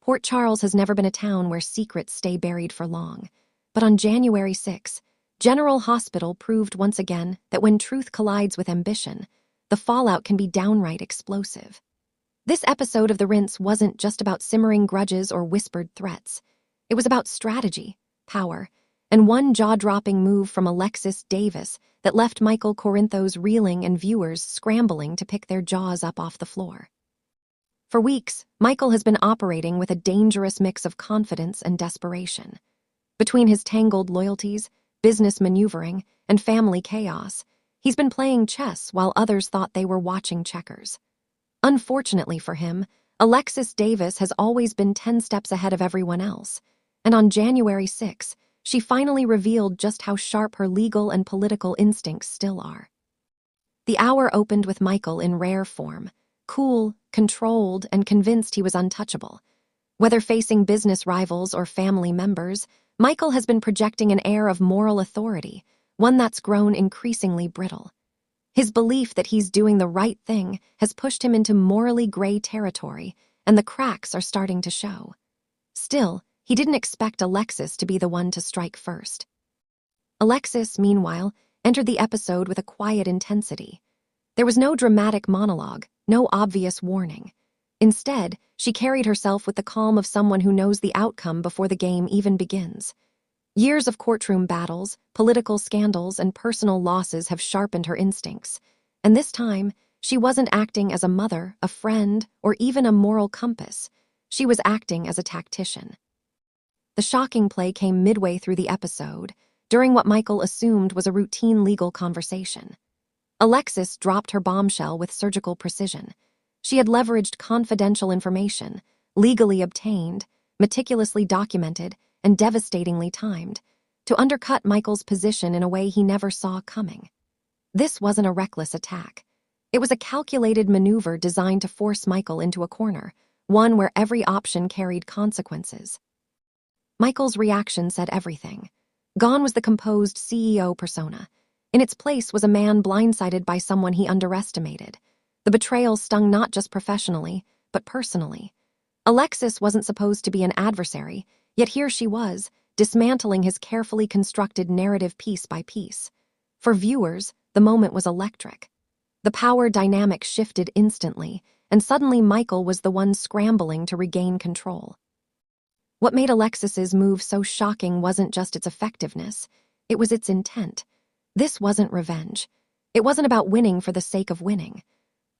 Port Charles has never been a town where secrets stay buried for long. But on January 6, General Hospital proved once again that when truth collides with ambition, the fallout can be downright explosive. This episode of The Rinse wasn't just about simmering grudges or whispered threats. It was about strategy, power, and one jaw-dropping move from Alexis Davis that left Michael Corinthos reeling and viewers scrambling to pick their jaws up off the floor. For weeks, Michael has been operating with a dangerous mix of confidence and desperation. Between his tangled loyalties, business maneuvering, and family chaos, he's been playing chess while others thought they were watching checkers. Unfortunately for him, Alexis Davis has always been 10 steps ahead of everyone else, and on January 6, she finally revealed just how sharp her legal and political instincts still are. The hour opened with Michael in rare form, cool, controlled, and convinced he was untouchable. Whether facing business rivals or family members, Michael has been projecting an air of moral authority, one that's grown increasingly brittle. His belief that he's doing the right thing has pushed him into morally gray territory, and the cracks are starting to show. Still, he didn't expect Alexis to be the one to strike first. Alexis, meanwhile, entered the episode with a quiet intensity. There was no dramatic monologue, no obvious warning. Instead, she carried herself with the calm of someone who knows the outcome before the game even begins. Years of courtroom battles, political scandals, and personal losses have sharpened her instincts, and this time, she wasn't acting as a mother, a friend, or even a moral compass. She was acting as a tactician. The shocking play came midway through the episode, during what Michael assumed was a routine legal conversation. Alexis dropped her bombshell with surgical precision. She had leveraged confidential information, legally obtained, meticulously documented, and devastatingly timed, to undercut Michael's position in a way he never saw coming. This wasn't a reckless attack. It was a calculated maneuver designed to force Michael into a corner, one where every option carried consequences. Michael's reaction said everything. Gone was the composed CEO persona. In its place was a man blindsided by someone he underestimated. The betrayal stung not just professionally, but personally. Alexis wasn't supposed to be an adversary, yet here she was, dismantling his carefully constructed narrative piece by piece. For viewers, the moment was electric. The power dynamic shifted instantly, and suddenly Michael was the one scrambling to regain control. What made Alexis's move so shocking wasn't just its effectiveness, it was its intent. This wasn't revenge. It wasn't about winning for the sake of winning.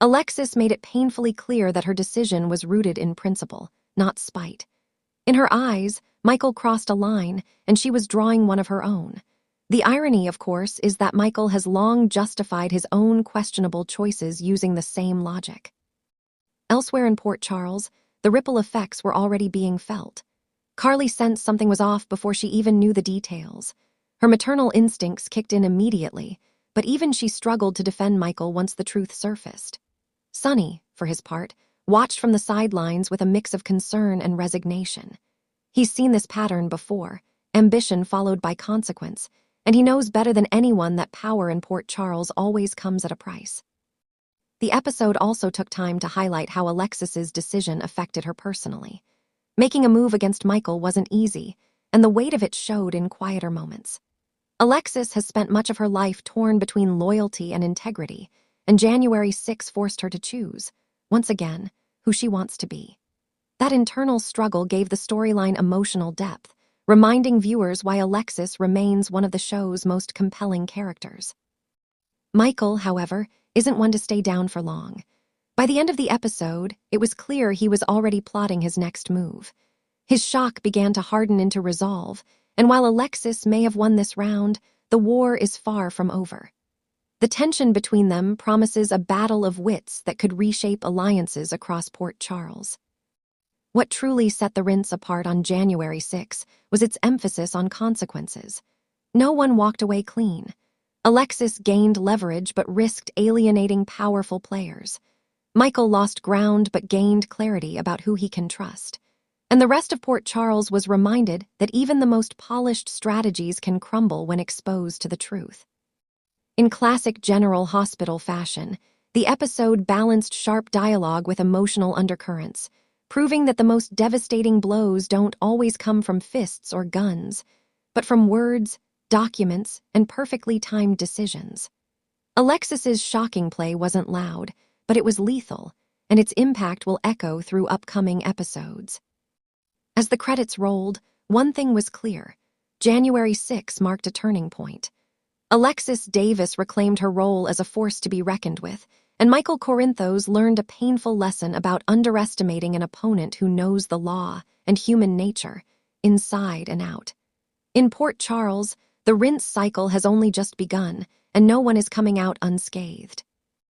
Alexis made it painfully clear that her decision was rooted in principle, not spite. In her eyes, Michael crossed a line, and she was drawing one of her own. The irony, of course, is that Michael has long justified his own questionable choices using the same logic. Elsewhere in Port Charles, the ripple effects were already being felt. Carly sensed something was off before she even knew the details. Her maternal instincts kicked in immediately, but even she struggled to defend Michael once the truth surfaced. Sonny, for his part, watched from the sidelines with a mix of concern and resignation. He's seen this pattern before, ambition followed by consequence, and he knows better than anyone that power in Port Charles always comes at a price. The episode also took time to highlight how Alexis's decision affected her personally. Making a move against Michael wasn't easy, and the weight of it showed in quieter moments. Alexis has spent much of her life torn between loyalty and integrity, and January 6 forced her to choose, once again, who she wants to be. That internal struggle gave the storyline emotional depth, reminding viewers why Alexis remains one of the show's most compelling characters. Michael, however, isn't one to stay down for long. By the end of the episode, it was clear he was already plotting his next move. His shock began to harden into resolve, and while Alexis may have won this round, the war is far from over. The tension between them promises a battle of wits that could reshape alliances across Port Charles. What truly set the Rinse apart on January 6 was its emphasis on consequences. No one walked away clean. Alexis gained leverage but risked alienating powerful players. Michael lost ground but gained clarity about who he can trust. And the rest of Port Charles was reminded that even the most polished strategies can crumble when exposed to the truth. In classic General Hospital fashion, the episode balanced sharp dialogue with emotional undercurrents, proving that the most devastating blows don't always come from fists or guns, but from words, documents, and perfectly timed decisions. Alexis's shocking play wasn't loud, but it was lethal, and its impact will echo through upcoming episodes. As the credits rolled, one thing was clear. January 6 marked a turning point. Alexis Davis reclaimed her role as a force to be reckoned with, and Michael Corinthos learned a painful lesson about underestimating an opponent who knows the law and human nature, inside and out. In Port Charles, the rinse cycle has only just begun, and no one is coming out unscathed.